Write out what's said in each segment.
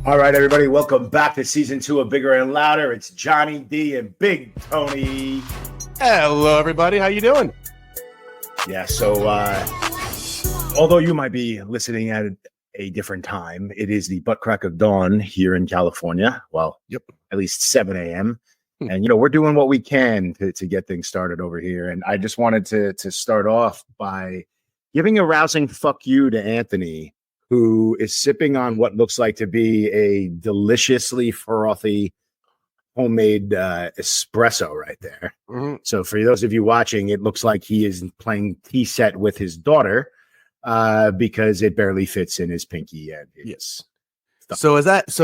All right, everybody, welcome back to season 2 of Bigger and Louder. It's Johnny D and Big Tony. Hello, everybody. How you doing? Yeah, so although you might be listening at a different time, it is the butt crack of dawn here in California. Well, at least 7 a.m. And, we're doing what we can to get things started over here. And I just wanted to start off by giving a rousing fuck you to Anthony, who is sipping on what looks like to be a deliciously frothy homemade espresso right there. Mm-hmm. So for those of you watching, it looks like he is playing tea set with his daughter because it barely fits in his pinky. And yes. So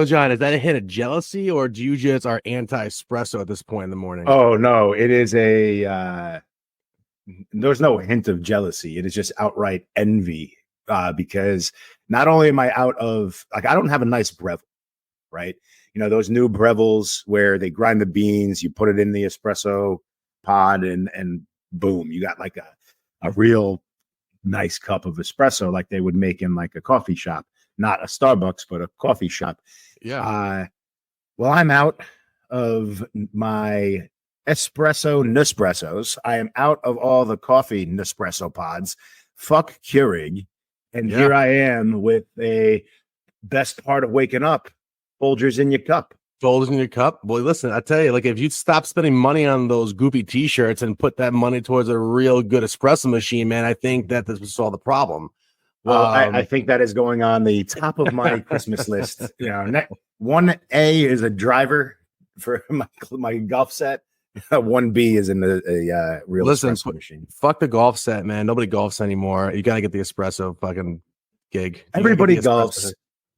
John, is that a hint of jealousy, or do you just are anti-espresso at this point in the morning? Oh, no, it is there's no hint of jealousy. It is just outright envy. Because not only am I out of, I don't have a nice Breville, right? Those new Brevilles where they grind the beans, you put it in the espresso pod and boom, you got like a real nice cup of espresso like they would make in like a coffee shop, not a Starbucks, but a coffee shop. Yeah. Well, I'm out of my espresso Nespressos. I am out of all the coffee Nespresso pods. Fuck Keurig. And here I am with a best part of waking up, Folgers in your cup. Folgers in your cup? Boy, listen, I tell you, like if you stop spending money on those goopy t-shirts and put that money towards a real good espresso machine, man, I think that this would solve the problem. Well, I think that is going on the top of my Christmas list. 1A is a driver for my golf set. 1B is in a real espresso machine. Fuck the golf set, man. Nobody golfs anymore. You gotta get the espresso fucking gig. Everybody golfs.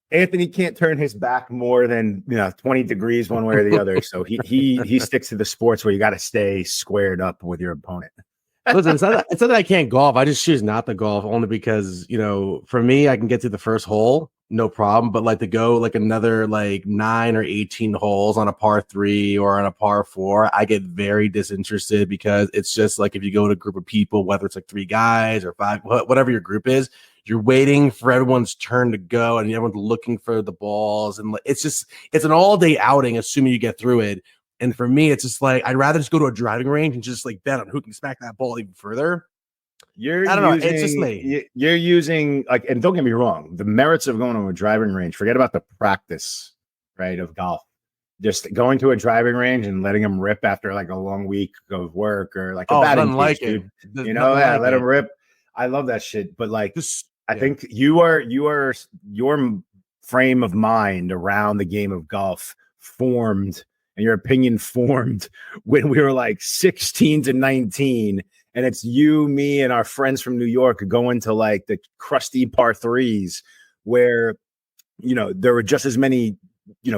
Anthony can't turn his back more than 20 degrees one way or the other. So he sticks to the sports where you got to stay squared up with your opponent. Listen, it's not that I can't golf. I just choose not to golf only because for me, I can get to the first hole. No problem, but like to go like another like 9 or 18 holes on a par 3 or on a par 4, I get very disinterested because it's just like if you go to a group of people, whether it's like 3 guys or 5, whatever your group is, you're waiting for everyone's turn to go and everyone's looking for the balls, and it's an all day outing, assuming you get through it. And for me, it's just like I'd rather just go to a driving range and just like bet on who can smack that ball even further. I don't know. It's just me. You're using and don't get me wrong, the merits of going to a driving range. Forget about the practice, right, of golf. Just going to a driving range and letting them rip after like a long week of work or like a batting cage, dude. Let them rip. I love that shit. But like, I think your frame of mind around the game of golf formed, and your opinion formed when we were like 16 to 19. And it's you, me, and our friends from New York going to like the crusty par 3s where, there were just as many,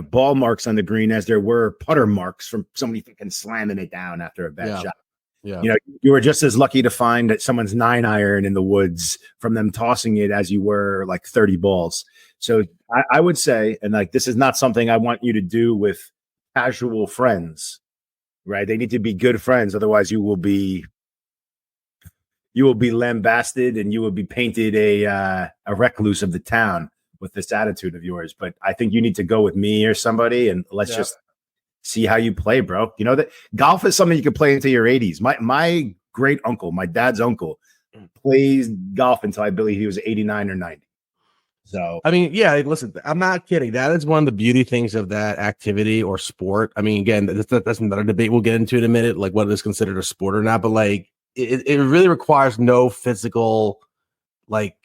ball marks on the green as there were putter marks from somebody fucking slamming it down after a bad shot. Yeah. You were just as lucky to find that someone's 9-iron in the woods from them tossing it as you were like 30 balls. So I would say, and like, this is not something I want you to do with casual friends, right? They need to be good friends. Otherwise you will be lambasted and you will be painted a recluse of the town with this attitude of yours. But I think you need to go with me or somebody and let's just see how you play, bro. That golf is something you can play into your 80s. My great uncle, my dad's uncle, plays golf until I believe he was 89 or 90. So, I mean, yeah, listen, I'm not kidding. That is one of the beauty things of that activity or sport. I mean, again, that's another debate we'll get into in a minute, like what is considered a sport or not. But like, it really requires no physical like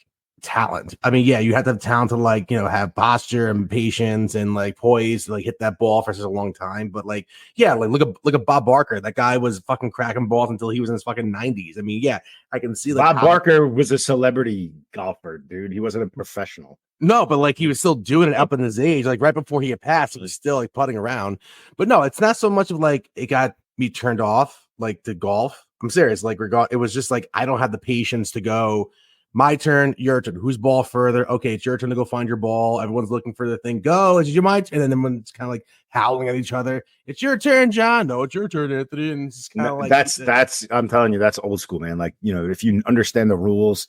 talent. I mean, yeah, you have to have talent to like, have posture and patience and like poise to like hit that ball for such a long time. But like, yeah, like look at Bob Barker. That guy was fucking cracking balls until he was in his fucking 90s. I mean, yeah, I can see like Bob Barker was a celebrity golfer, dude. He wasn't a professional. No, but like he was still doing it up in his age. Like right before he had passed, he was still like putting around. But no, it's not so much of like it got me turned off like to golf. I'm serious. Like it was just like I don't have the patience to go. My turn, your turn. Whose ball further? Okay, it's your turn to go find your ball. Everyone's looking for the thing. Go. Is it your mind? And then everyone's kind of like howling at each other. It's your turn, John. No, it's your turn, Anthony. And it's kind of like that's. I'm telling you, that's old school, man. Like if you understand the rules,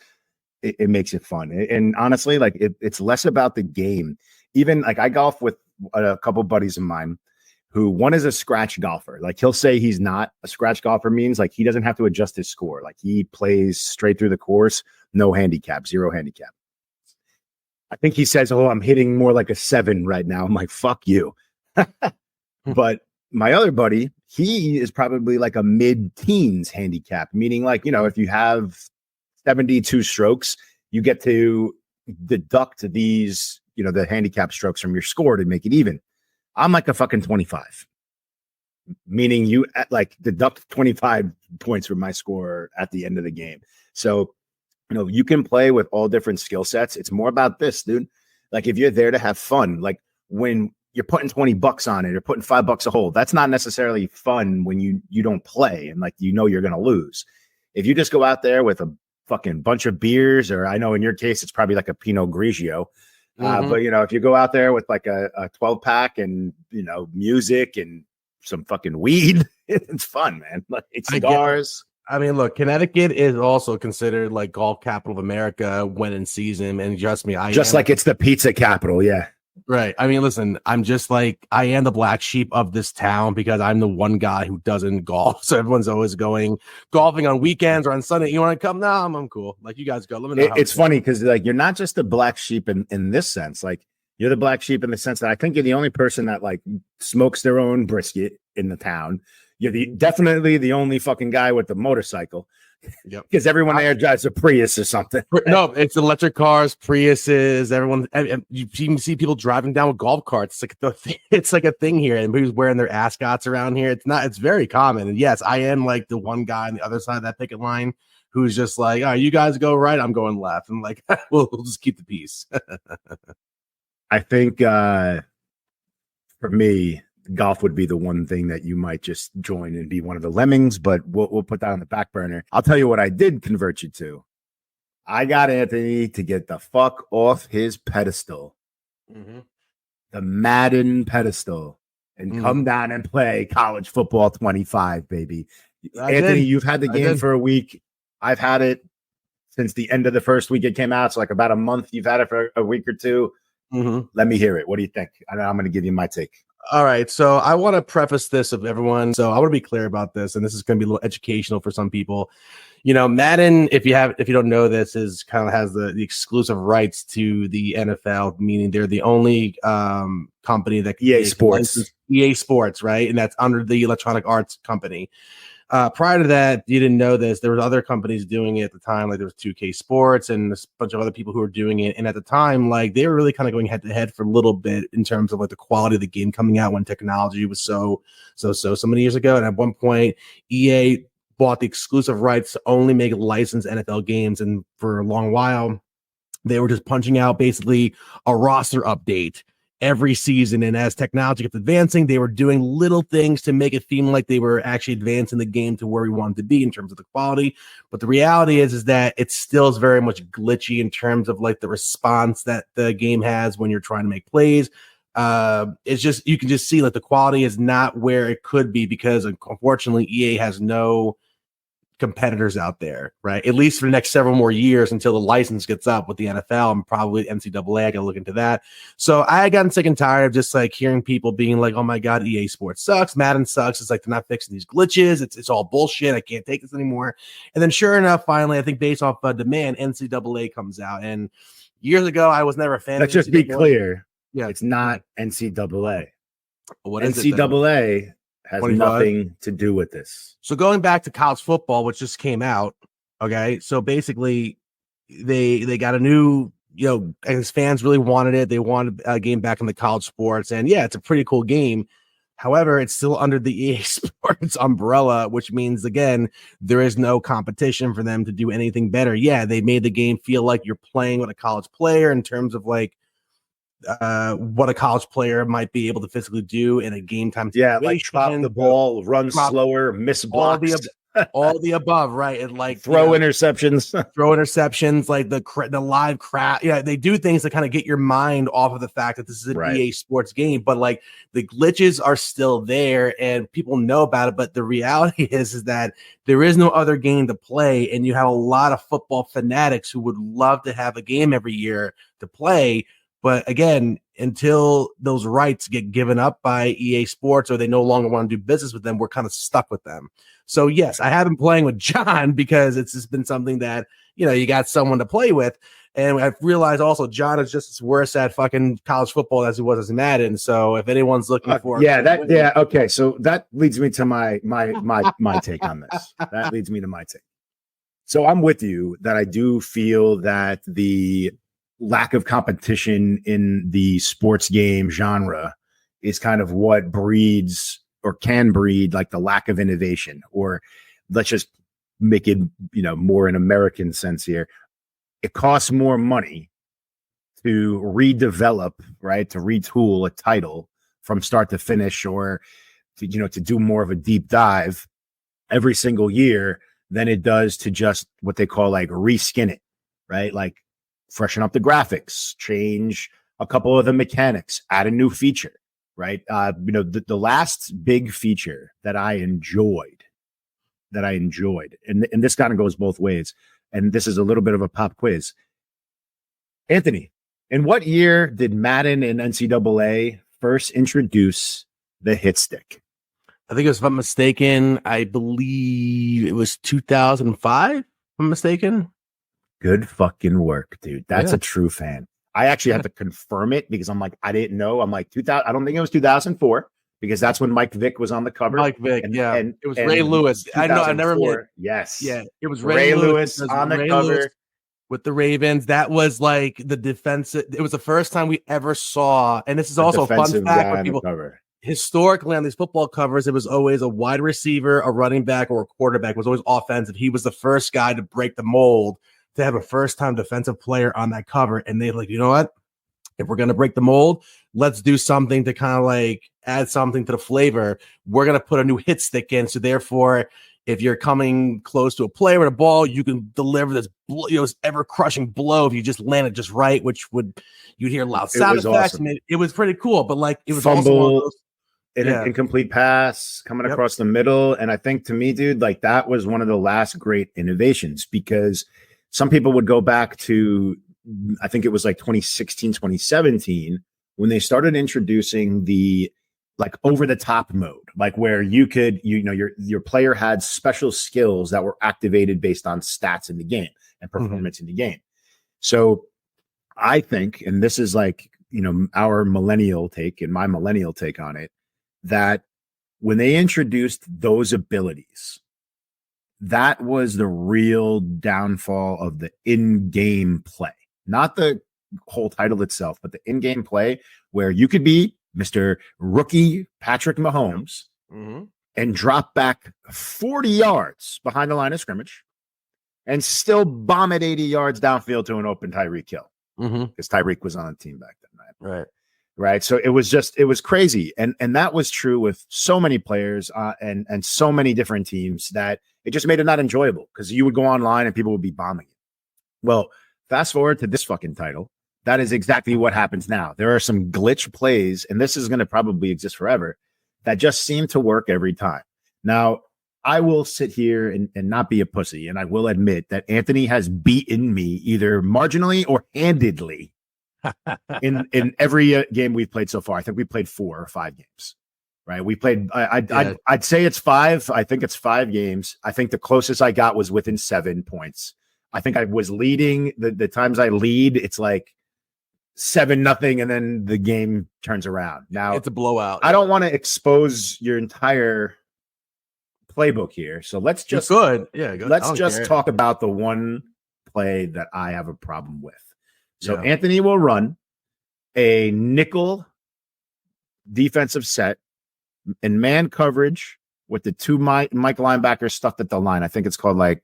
it makes it fun. And honestly, like it's less about the game. Even like I golf with a couple buddies of mine who one is a scratch golfer. Like he'll say he's not a scratch golfer means like he doesn't have to adjust his score. Like he plays straight through the course, no handicap, zero handicap. I think he says, "Oh, I'm hitting more like a 7 right now." I'm like, "Fuck you." But my other buddy, he is probably like a mid-teens handicap, meaning like, if you have 72 strokes, you get to deduct these, the handicap strokes from your score to make it even. I'm like a fucking 25, meaning you like deduct 25 points from my score at the end of the game. So, you can play with all different skill sets. It's more about this, dude. Like if you're there to have fun, like when you're putting $20 on it, you're putting $5 a hole. That's not necessarily fun when you don't play and like you're gonna lose. If you just go out there with a fucking bunch of beers, or I know in your case it's probably like a Pinot Grigio, but if you go out there with like a 12 pack and music and some fucking weed, it's fun, man. Like it's cigars. I mean, look, Connecticut is also considered like golf capital of America when in season, and trust me, it's the pizza capital, yeah. Right. I mean, listen, I'm just like, I am the black sheep of this town because I'm the one guy who doesn't golf. So everyone's always going golfing on weekends or on Sunday. You want to come? No, I'm cool. Like you guys go. Let me know. It's funny because like you're not just the black sheep in this sense. Like you're the black sheep in the sense that I think you're the only person that like smokes their own brisket in the town. You're definitely the only fucking guy with the motorcycle. Yep. Because everyone there drives a Prius or something. No, it's electric cars, Priuses. Everyone, you even see people driving down with golf carts. It's like a thing here, and who's wearing their ascots around here. It's very common. And yes, I am like the one guy on the other side of that picket line who's just like, "Oh, you guys go right, I'm going left," and like, we'll just keep the peace. I think for me, golf would be the one thing that you might just join and be one of the lemmings, but we'll put that on the back burner. I'll tell you what I did convert you to. I got Anthony to get the fuck off his pedestal, the Madden pedestal, and come down and play college football 25, baby. Anthony, you've had the game for a week. I've had it since the end of the first week it came out. So like about a month. You've had it for a week or two. Let me hear it. What do you think? I'm going to give you my take. All right, so I want to preface this of everyone. So I want to be clear about this, and this is going to be a little educational for some people. Madden, if you don't know this, is kind of has the exclusive rights to the NFL, meaning they're the only company that EA Sports, right? And that's under the Electronic Arts company. Prior to that, you didn't know this. There was other companies doing it at the time, like there was 2K Sports and a bunch of other people who were doing it. And at the time, like they were really kind of going head to head for a little bit in terms of like the quality of the game coming out when technology was so many years ago. And at one point, EA bought the exclusive rights to only make licensed NFL games. And for a long while, they were just punching out basically a roster update every season. And as technology kept advancing, they were doing little things to make it seem like they were actually advancing the game to where we wanted to be in terms of the quality. But the reality is that it still is very much glitchy in terms of like the response that the game has when you're trying to make plays. It's just, you can just see like the quality is not where it could be because unfortunately EA has no competitors out there, right? At least for the next several more years until the license gets up with the NFL and probably NCAA. I gotta look into that. So I gotten sick and tired of just like hearing people being like, "Oh my god, EA Sports sucks, Madden sucks." It's like they're not fixing these glitches. It's all bullshit. I can't take this anymore. And then sure enough, finally, I think based off demand, NCAA comes out. And years ago, I was never a fan. Let's just be clear. Yeah, it's not NCAA. What is NCAA? Has 25? Nothing to do with this. So going back to college football, which just came out, okay. So basically, they got a new, as fans really wanted it. They wanted a game back in the college sports, and yeah, it's a pretty cool game. However, it's still under the EA Sports umbrella, which means again there is no competition for them to do anything better. Yeah, they made the game feel like you're playing with a college player in terms of like what a college player might be able to physically do in a game time situation. Yeah, like drop the ball, run slower, miss blocks, all the above, right? And like throw interceptions, like the live crowd. Yeah, they do things to kind of get your mind off of the fact that this is an EA Sports game, but like the glitches are still there and people know about it. But the reality is that there is no other game to play, and you have a lot of football fanatics who would love to have a game every year to play. But again, until those rights get given up by EA Sports or they no longer want to do business with them, we're kind of stuck with them. So yes, I have been playing with John because it's just been something that, you got someone to play with. And I've realized also John is just as worse at fucking college football as he was as Madden. So if anyone's looking for okay. So that leads me to my take on this. That leads me to my take. So I'm with you that I do feel that the lack of competition in the sports game genre is kind of what breeds or can breed like the lack of innovation, or let's just make it, more in American sense here. It costs more money to redevelop, right? To retool a title from start to finish, or to do more of a deep dive every single year than it does to just what they call like reskin it, right? Like freshen up the graphics, change a couple of the mechanics, add a new feature, right? The last big feature that I enjoyed, and this kind of goes both ways, and this is a little bit of a pop quiz. Anthony, in what year did Madden and NCAA first introduce the hit stick? I think it was, if I'm mistaken, I believe it was 2005, if I'm mistaken. Good fucking work, dude. That's a true fan. I actually had to confirm it because I'm like, I didn't know. I'm like, 2000. I don't think it was 2004 because that's when Mike Vick was on the cover. Mike Vick, and it was Ray Lewis. I know. I never met. Yes. Yeah, it was Ray Lewis on the cover. Lewis with the Ravens. That was like the defensive. It was the first time we ever saw, and this is also a fun fact for people. Historically on these football covers, it was always a wide receiver, a running back, or a quarterback. It was always offensive. He was the first guy to break the mold to have a first-time defensive player on that cover. And they're like, you know what? If we're going to break the mold, let's do something to kind of like add something to the flavor. We're going to put a new hit stick in. So therefore, if you're coming close to a player with a ball, you can deliver this, this ever-crushing blow if you just land it just right, which you'd hear loud sound effects. Awesome. It was pretty cool, but like it was fumble. Also an incomplete pass coming across the middle. And I think to me, dude, like that was one of the last great innovations, because some people would go back to, I think it was like 2016, 2017, when they started introducing the like over the top mode, like where you could, your player had special skills that were activated based on stats in the game and performance in the game. So I think, and this is like, our millennial take and my millennial take on it, that when they introduced those abilities, that was the real downfall of the in-game play, not the whole title itself, but the in-game play where you could be Mr. Rookie Patrick Mahomes and drop back 40 yards behind the line of scrimmage and still bomb it 80 yards downfield to an open Tyreek Hill, because Tyreek was on the team back then, right? So it was crazy. And that was true with so many players and so many different teams that it just made it not enjoyable, because you would go online and people would be bombing it. Well, fast forward to this fucking title. That is exactly what happens now. There are some glitch plays, and this is going to probably exist forever, that just seem to work every time. Now, I will sit here and not be a pussy, and I will admit that Anthony has beaten me either marginally or handedly in every game we've played so far. I think we played 4 or 5 games, right? We played, I'd say it's 5. I think it's 5 games. I think the closest I got was within 7 points. I think I was leading. The times I lead, it's like 7-0, and then the game turns around. Now it's a blowout. I don't want to expose your entire playbook here, so let's just let's just talk about the one play that I have a problem with. So Anthony will run a nickel defensive set in man coverage with the 2 Mike linebackers stuffed at the line. I think it's called like,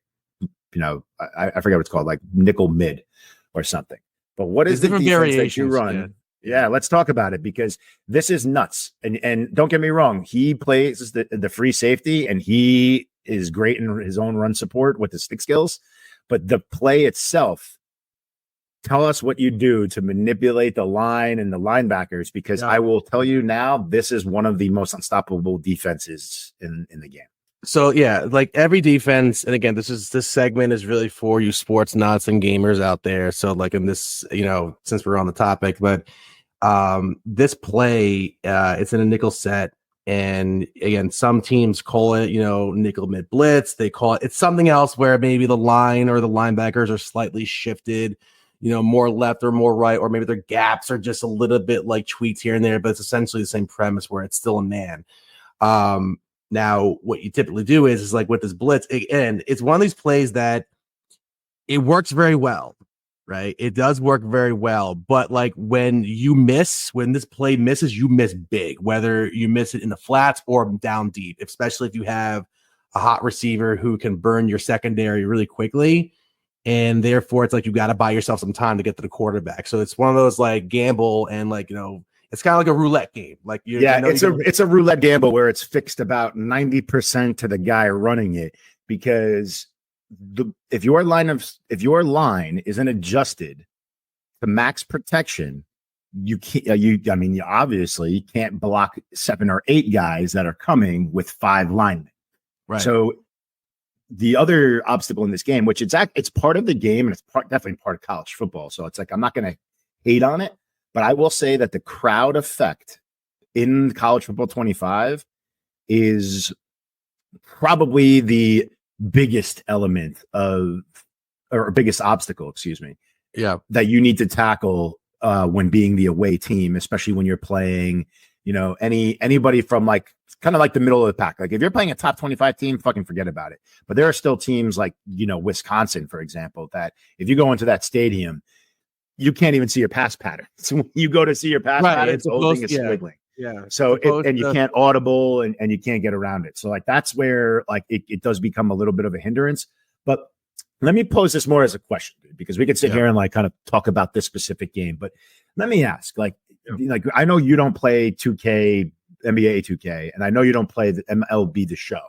I forget what it's called, like nickel mid or something. But what is the defense that you run? Yeah, let's talk about it, because this is nuts. And don't get me wrong, he plays the free safety, and he is great in his own run support with the stick skills. But the play itself, tell us what you do to manipulate the line and the linebackers, because I will tell you now, this is one of the most unstoppable defenses in the game. So yeah, like every defense, and again, this segment is really for you sports nuts and gamers out there. So like in this, since we're on the topic, but this play, it's in a nickel set, and again, some teams call it, nickel mid blitz. They call it's something else where maybe the line or the linebackers are slightly shifted, more left or more right, or maybe their gaps are just a little bit like tweaked here and there, but it's essentially the same premise where it's still a man. Now, what you typically do is like with this blitz, and it's one of these plays that it works very well, right? It does work very well, but like when this play misses, you miss big, whether you miss it in the flats or down deep, especially if you have a hot receiver who can burn your secondary really quickly. And therefore, it's like you got to buy yourself some time to get to the quarterback. So it's one of those like gamble and like, it's kind of like a roulette game. Like it's a roulette gamble where it's fixed about 90% to the guy running it, because if your line isn't adjusted to max protection, you can't. You obviously can't block 7 or 8 guys that are coming with 5 linemen. Right. So the other obstacle in this game, which it's part of the game, and it's definitely part of college football. So it's like I'm not going to hate on it. But I will say that the crowd effect in college football 25 is probably the biggest element or biggest obstacle, yeah, that you need to tackle when being the away team, especially when you're playing, anybody from like kind of like the middle of the pack. Like if you're playing a top 25 team, fucking forget about it. But there are still teams like, Wisconsin, for example, that if you go into that stadium, you can't even see your pass pattern. So when you go to see your pass pattern, it's holding is squiggling. Yeah. So you can't audible and you can't get around it. So like that's where like it does become a little bit of a hindrance. But let me pose this more as a question, dude, because we could sit here and like kind of talk about this specific game. But let me ask, like I know you don't play 2K, NBA 2K, and I know you don't play the MLB The Show.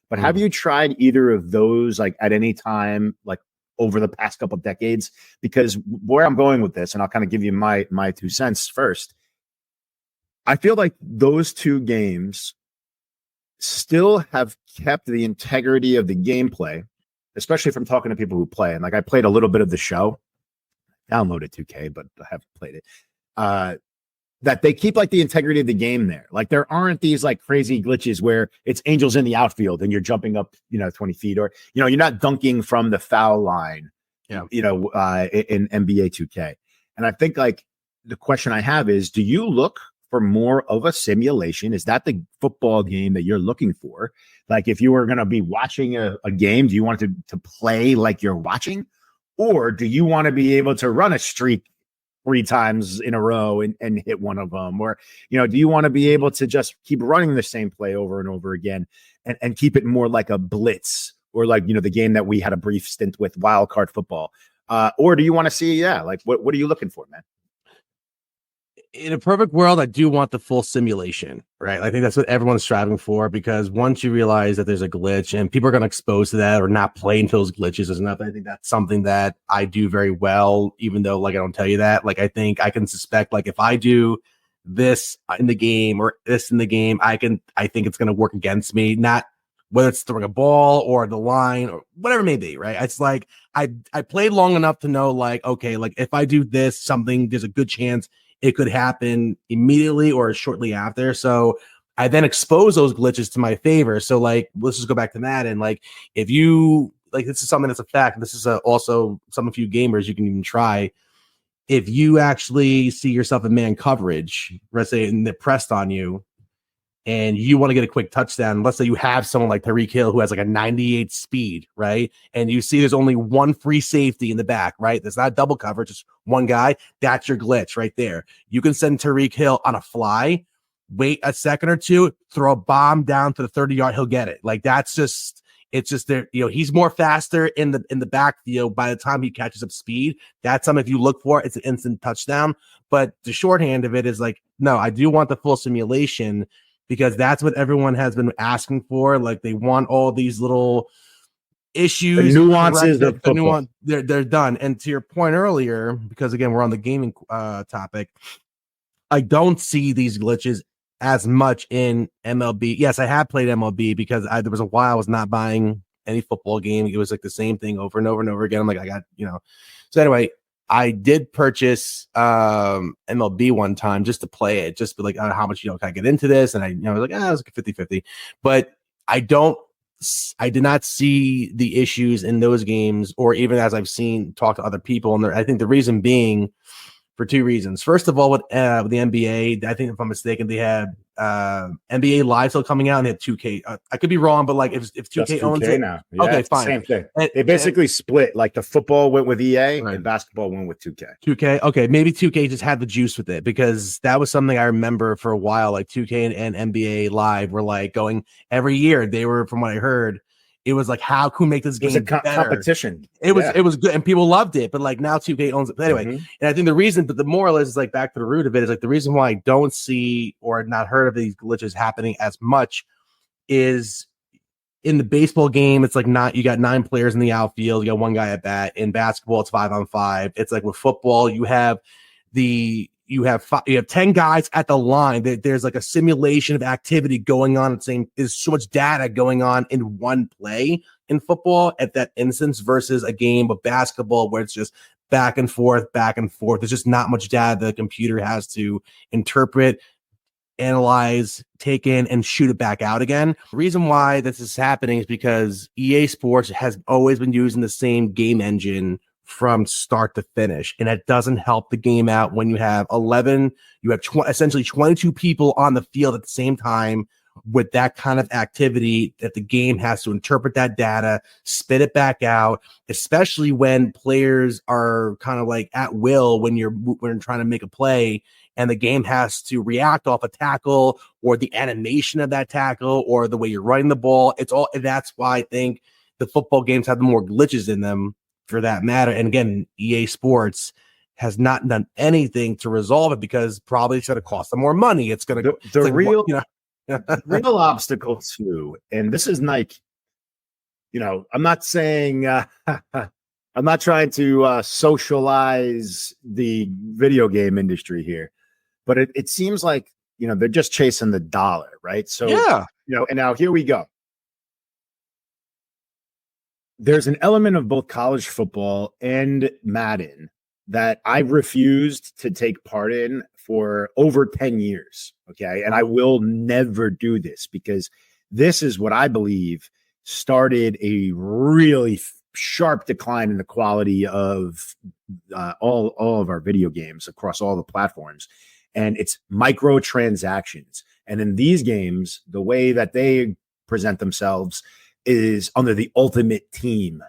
But have you tried either of those like at any time, like over the past couple of decades? Because where I'm going with this, and I'll kind of give you my 2 cents first, I feel like those 2 games still have kept the integrity of the gameplay, especially from talking to people who play. And like I played a little bit of The Show, downloaded 2K, but I haven't played it. That they keep like the integrity of the game there. Like there aren't these like crazy glitches where it's angels in the outfield and you're jumping up, 20 feet, or, you're not dunking from the foul line, in NBA 2K. And I think like the question I have is, do you look for more of a simulation? Is that the football game that you're looking for? Like if you were going to be watching a game, do you want it to play like you're watching? Or do you want to be able to run a streak 3 times in a row and hit one of them? Or, do you want to be able to just keep running the same play over and over again and keep it more like a blitz, or like, the game that we had a brief stint with, wild card football? Or do you want to see, like, what are you looking for, man? In a perfect world, I do want the full simulation, right? I think that's what everyone's striving for, because once you realize that there's a glitch and people are going to expose to that or not play into those glitches is enough. I think that's something that I do very well, even though like I don't tell you that. Like I think I can suspect, like if I do this in the game or this in the game, I think it's going to work against me, not whether it's throwing a ball or the line or whatever it may be, right? It's like I played long enough to know, like, okay, like if I do this, there's a good chance it could happen immediately or shortly after. So I then expose those glitches to my favor. So like, let's just go back to that. And like, if you like, this is something that's a fact. This is also some of you gamers, you can even try. If you actually see yourself in man coverage, let's say, and they're pressed on you, and you want to get a quick touchdown, let's say you have someone like Tyreek Hill who has like a 98 speed, right? And you see there's only one free safety in the back, right? There's not double coverage, just one guy. That's your glitch right there. You can send Tyreek Hill on a fly, wait a second or two, throw a bomb down to the 30-yard, he'll get it. Like it's just there, he's more faster in the backfield by the time he catches up speed. That's something if you look for, it's an instant touchdown. But the shorthand of it is like, no, I do want the full simulation, because that's what everyone has been asking for. Like they want all these little issues, the nuances of football. They're done. And to your point earlier, because again, we're on the gaming topic, I don't see these glitches as much in MLB. Yes, I have played MLB because there was a while I was not buying any football game. It was like the same thing over and over and over again. I'm like, I got, So anyway, I did purchase MLB one time just to play it, just be like, how much, can I get into this? And I was like, it was like 50-50. But I did not see the issues in those games, or even as I've talked to other people. And I think the reason being for two reasons. First of all, with the NBA, I think if I'm mistaken, they have NBA Live still coming out, and they have 2K. I could be wrong, but like if 2K owns it now, yeah, okay, fine. Same thing. They basically split. Like the football went with EA, right, and basketball went with 2K. 2K, okay, maybe 2K just had the juice with it, because that was something I remember for a while. Like 2K and NBA Live were like going every year. They were, from what I heard, it was like, how can we make this game better? Competition. It was good, and people loved it. But like now 2K owns it. But anyway, and I think the reason, but the moral is like back to the root of it, is like the reason why I don't see or not heard of these glitches happening as much is in the baseball game. It's like you got 9 players in the outfield, you got 1 guy at bat. In basketball, it's 5-on-5. It's like with football, you have 10 guys at the line. There's like a simulation of activity going on. It's saying there's so much data going on in one play in football at that instance, versus a game of basketball where it's just back and forth, back and forth. There's just not much data the computer has to interpret, analyze, take in, and shoot it back out again. The reason why this is happening is because EA Sports has always been using the same game engine from start to finish, and it doesn't help the game out when you have essentially 22 people on the field at the same time with that kind of activity, that the game has to interpret that data, spit it back out, especially when players are kind of like at will when you're trying to make a play, and the game has to react off a tackle or the animation of that tackle or the way you're running the ball. That's why I think the football games have more glitches in them, for that matter. And again, EA Sports has not done anything to resolve it, because probably it's going to cost them more money. It's going to the real real obstacle too. And this is like, I'm not saying I'm not trying to socialize the video game industry here, but it seems like they're just chasing the dollar, right? So yeah, and now here we go. There's an element of both college football and Madden that I've refused to take part in for over 10 years. Okay. And I will never do this, because this is what I believe started a really sharp decline in the quality of all of our video games across all the platforms. And it's microtransactions. And in these games, the way that they present themselves is under the Ultimate Team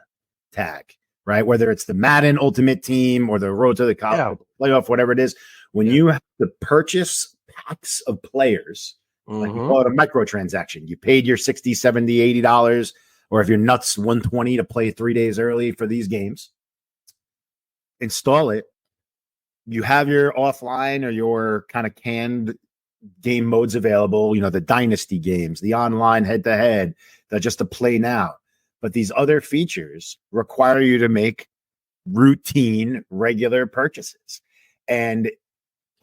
tag, right? Whether it's the Madden Ultimate Team or the Road to the College Playoff, whatever it is, when you have to purchase packs of players, like you call it a microtransaction, you paid your $60, $70, $80, or if you're nuts, $120 to play 3 days early for these games. Install it. You have your offline or your kind of canned game modes available, the dynasty games, the online head-to-head, just to play now. But these other features require you to make routine, regular purchases. And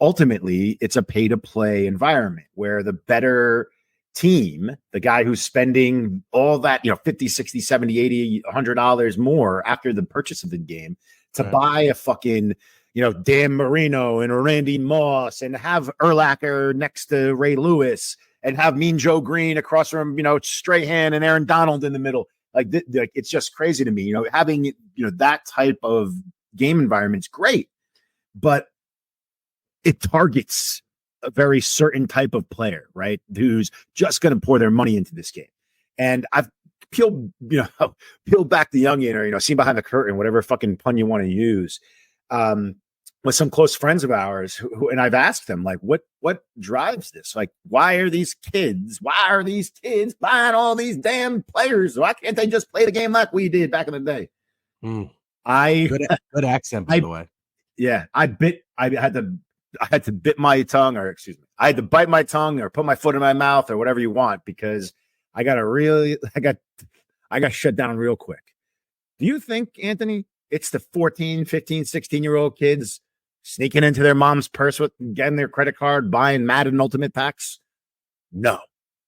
ultimately, it's a pay-to-play environment where the better team, the guy who's spending all that, $50, $60, $70, $80, $100 more after the purchase of the game to buy a fucking Dan Marino and a Randy Moss and have Urlacher next to Ray Lewis and have Mean Joe Green across from, Strahan and Aaron Donald in the middle. Like it's just crazy to me, having, that type of game environment's great, but it targets a very certain type of player, right? Who's just going to pour their money into this game. And I've peeled back the onion, or, seen behind the curtain, whatever fucking pun you want to use. With some close friends of ours and I've asked them, like, what drives this? Like, why are these kids buying all these damn players? Why can't they just play the game like we did back in the day? Good accent, by the way. Yeah. I had to bit my tongue, or excuse me. I had to bite my tongue or put my foot in my mouth or whatever you want, because I got shut down real quick. Do you think, Anthony, it's the 14, 15, 16-year-old kids sneaking into their mom's purse with getting their credit card, buying Madden Ultimate packs? No,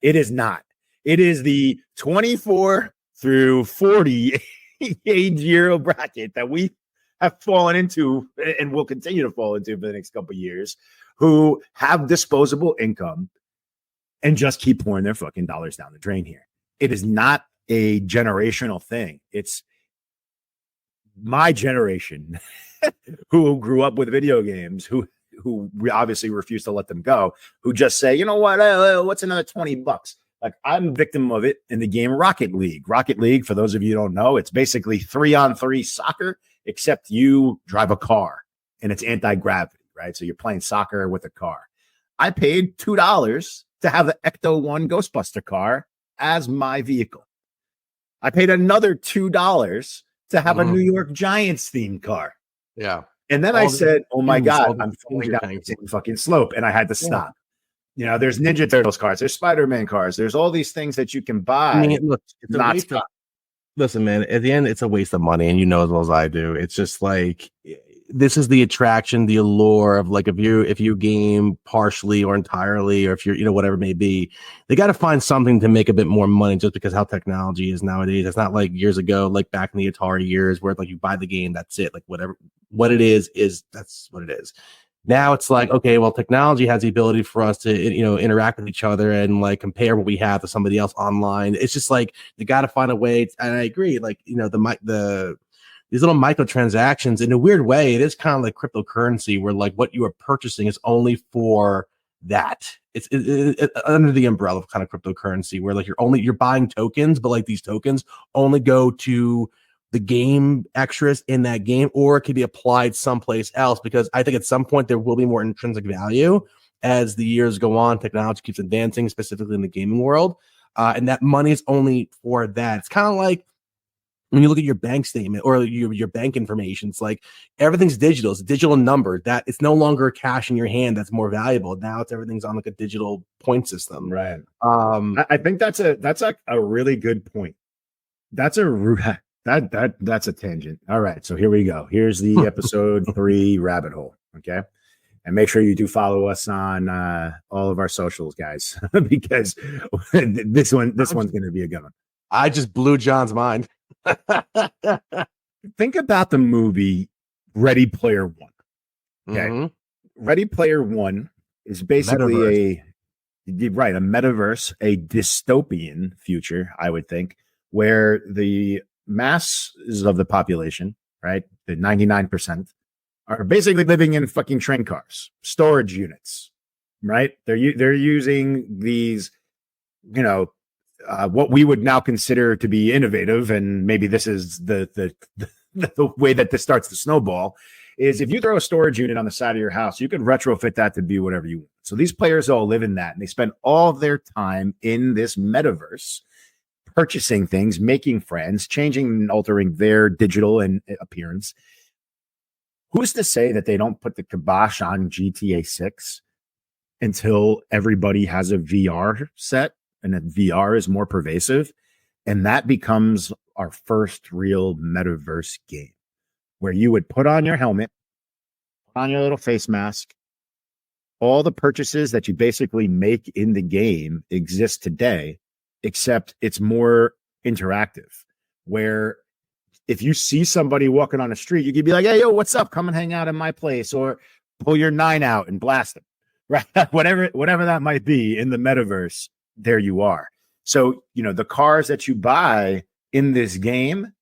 it is not. It is the 24 through 40 age year bracket that we have fallen into and will continue to fall into for the next couple of years, who have disposable income and just keep pouring their fucking dollars down the drain here. It is not a generational thing. It's my generation who grew up with video games, who obviously refuse to let them go, who just say, you know what, what's another $20? Like, I'm a victim of it in the game Rocket League. Rocket League, for those of you who don't know, it's basically 3-on-3 soccer, except you drive a car and it's anti-gravity, right? So you're playing soccer with a car. I paid $2 to have the Ecto-1 Ghostbuster car as my vehicle. I paid another $2 to have a New York Giants themed car. Yeah. And then I said, oh my God, I'm falling down the same fucking slope. And I had to stop. You know, there's Ninja Turtles cars, there's Spider-Man cars, there's all these things that you can buy. I mean, look, listen, man, at the end, it's a waste of money, and you know as well as I do. It's just like, this is the attraction, the allure of, like, if you game partially or entirely, or if you're, you know, whatever it may be, they got to find something to make a bit more money, just because how technology is nowadays. It's not like years ago, like back in the Atari years, where like you buy the game, that's it. Like, whatever, what it is that's what it is. Now it's like, okay, well, technology has the ability for us to, you know, interact with each other and like compare what we have to somebody else online. It's just like, they got to find a way. And I agree, like, you know, these little microtransactions, in a weird way, it is kind of like cryptocurrency, where like what you are purchasing is only for that. It's under the umbrella of kind of cryptocurrency, where like you're buying tokens, but like these tokens only go to the game extras in that game, or it could be applied someplace else, because I think at some point there will be more intrinsic value as the years go on. Technology keeps advancing, specifically in the gaming world, and that money is only for that. It's kind of like when you look at your bank statement or your bank information, it's like everything's digital. It's a digital number, that it's no longer cash in your hand that's more valuable. Now it's everything's on like a digital point system. Right. I think that's a really good point. That's a tangent. All right. So here we go. Here's the episode 3 rabbit hole. Okay. And make sure you do follow us on all of our socials, guys, because this one's going to be a good one. I just blew John's mind. Think about the movie Ready Player One. Okay. Mm-hmm. Ready Player One is basically a metaverse, a dystopian future, I would think, where the masses of the population, right, the 99%, are basically living in fucking train cars, storage units, right? They're using these, you know, what we would now consider to be innovative, and maybe this is the way that this starts to snowball, is if you throw a storage unit on the side of your house, you could retrofit that to be whatever you want. So these players all live in that, and they spend all of their time in this metaverse, purchasing things, making friends, changing and altering their digital and appearance. Who's to say that they don't put the kibosh on GTA 6 until everybody has a VR set and that VR is more pervasive? And that becomes our first real metaverse game, where you would put on your helmet, put on your little face mask. All the purchases that you basically make in the game exist today, except it's more interactive, where if you see somebody walking on the street, you could be like, hey, yo, what's up? Come and hang out in my place, or pull your 9 out and blast them, right? whatever that might be in the metaverse, there you are. So, you know, the cars that you buy in this game,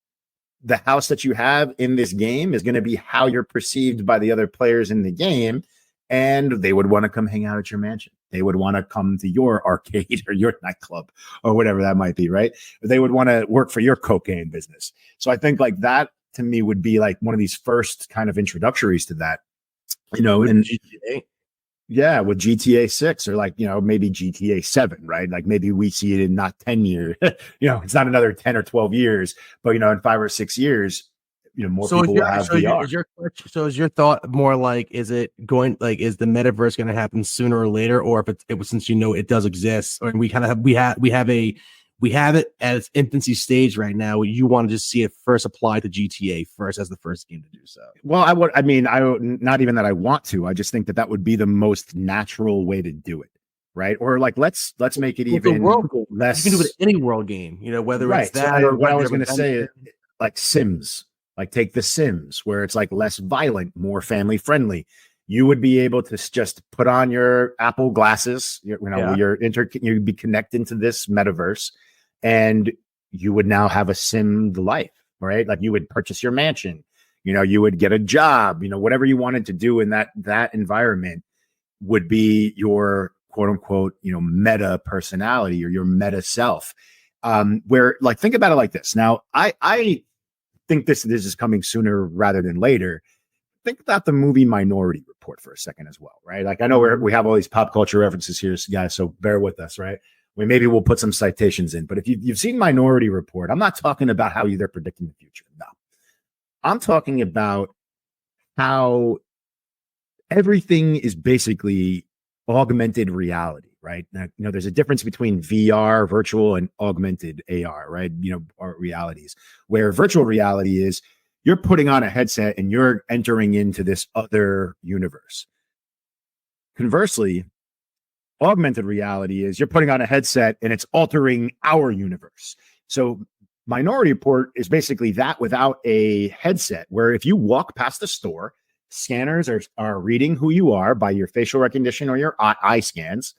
the house that you have in this game is going to be how you're perceived by the other players in the game. And they would want to come hang out at your mansion. They would want to come to your arcade or your nightclub or whatever that might be, right? They would want to work for your cocaine business. So I think like that to me would be like one of these first kind of introductories to that, you know, and GTA. Yeah, with GTA 6 or like, you know, maybe GTA 7, right? Like maybe we see it in not 10 years, you know, it's not another 10 or 12 years, but, you know, in 5 or 6 years, you know, more people will have VR. Is your thought more like, is the metaverse going to happen sooner or later, or if it was, since you know it does exist, or we kind of we have it at its infancy stage right now, you want to just see it first apply to GTA first as the first game to do so? Well, I not even that I want to. I just think that would be the most natural way to do it. right? Or like let's make it With even a world game, less. you can do it with any world game, whether Right. it's that or what I was going going to say is like Sims, like take the Sims where it's like less violent, more family friendly. You would be able to just put on your Apple glasses, you'd be connected to this metaverse, and you would now have a simmed life, right? Like you would purchase your mansion, you would get a job, whatever you wanted to do in that environment would be your quote unquote, meta personality or your meta self. Where like, think about it like this. Now, I think this is coming sooner rather than later. Think about the movie Minority Report for a second as well, right? Like I know we have all these pop culture references here, guys, so bear with us, right? Maybe we'll put some citations in, but if you've seen Minority Report, I'm not talking about how they're predicting the future. No, I'm talking about how everything is basically augmented reality, right? Now, there's a difference between VR, virtual, and augmented AR, right? Our realities, where virtual reality is you're putting on a headset and you're entering into this other universe. Conversely, augmented reality is you're putting on a headset and it's altering our universe. So Minority Report is basically that without a headset, where if you walk past the store, scanners are reading who you are by your facial recognition or your eye scans.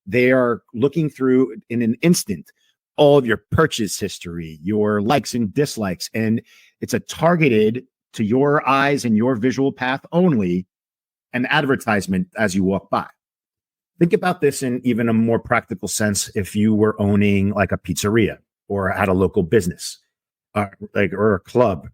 They are looking through in an instant all of your purchase history, your likes and dislikes, and it's a targeted to your eyes and your visual path only, an advertisement as you walk by. Think about this in even a more practical sense. If you were owning like a pizzeria or had a local business, or a club,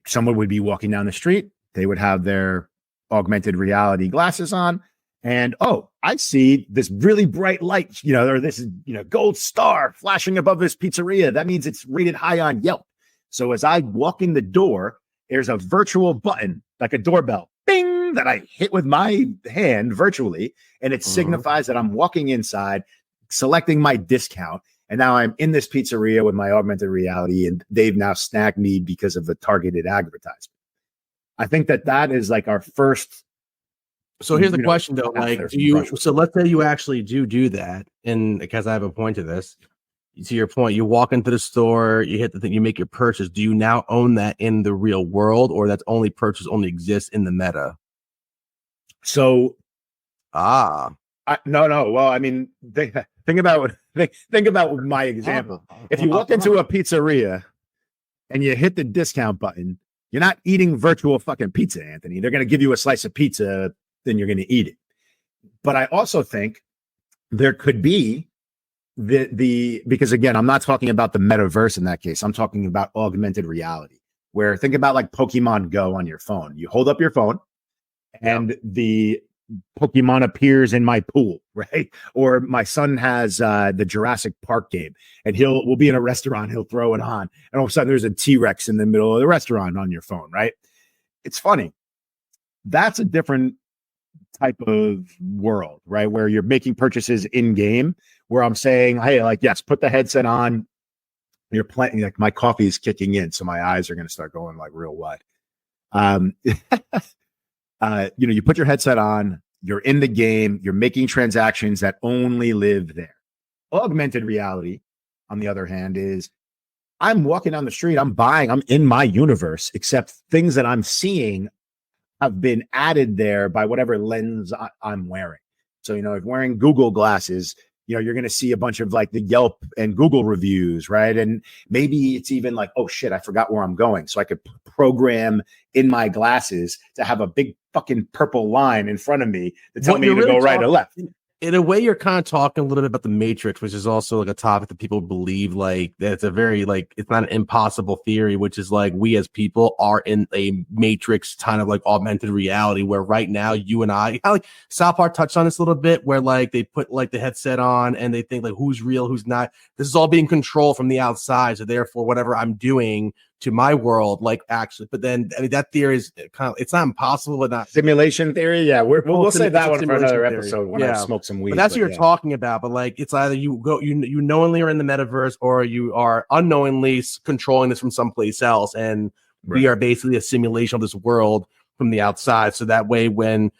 someone would be walking down the street. They would have their augmented reality glasses on, and I see this really bright light, or this gold star flashing above this pizzeria. That means it's rated high on Yelp. So as I walk in the door, there's a virtual button, like a doorbell, bing, that I hit with my hand virtually, and it signifies that I'm walking inside, selecting my discount, and now I'm in this pizzeria with my augmented reality, and they've now snagged me because of a targeted advertisement. I think that is like our first. So here's the question though, like, so let's say you actually do that. And because I have a point to this, to your point, you walk into the store, you hit the thing, you make your purchase. Do you now own that in the real world, or that's only exists in the meta? So, no. Well, I mean, think about my example. If you walk into a pizzeria and you hit the discount button, you're not eating virtual fucking pizza, Anthony. They're going to give you a slice of pizza, then you're going to eat it. But I also think there could be because again, I'm not talking about the metaverse in that case. I'm talking about augmented reality, where think about like Pokemon Go on your phone. You hold up your phone and the Pokemon appears in my pool, right? Or my son has the Jurassic Park game, and we'll be in a restaurant, he'll throw it on, and all of a sudden there's a T-Rex in the middle of the restaurant on your phone, right? It's funny. That's a different type of world, right? Where you're making purchases in game, where I'm saying, hey, like, yes, put the headset on. You're playing, like my coffee is kicking in, so my eyes are going to start going like real wide. You put your headset on, you're in the game, you're making transactions that only live there. Augmented reality, on the other hand, is I'm walking down the street, I'm in my universe, except things that I'm seeing have been added there by whatever lens I'm wearing. So, if you're wearing Google glasses, you're going to see a bunch of like the Yelp and Google reviews, right? And maybe it's even like, oh shit, I forgot where I'm going. So I could program in my glasses to have a big fucking purple line in front of me to tell me to go right or left. In a way, you're kind of talking a little bit about the Matrix, which is also like a topic that people believe like that's a very like it's not an impossible theory, which is like we as people are in a Matrix kind of like augmented reality where right now you and I like South Park touched on this a little bit where like they put like the headset on and they think like who's real, who's not. This is all being controlled from the outside, so therefore whatever I'm doing to my world, like actually, but then I mean that theory is kind of it's not impossible, but not simulation theory. Yeah, we'll save that one for another episode when I smoke some weed. But that's what you're talking about. But like, it's either you knowingly are in the metaverse, or you are unknowingly controlling this from someplace else, and we are basically a simulation of this world from the outside. So that way, when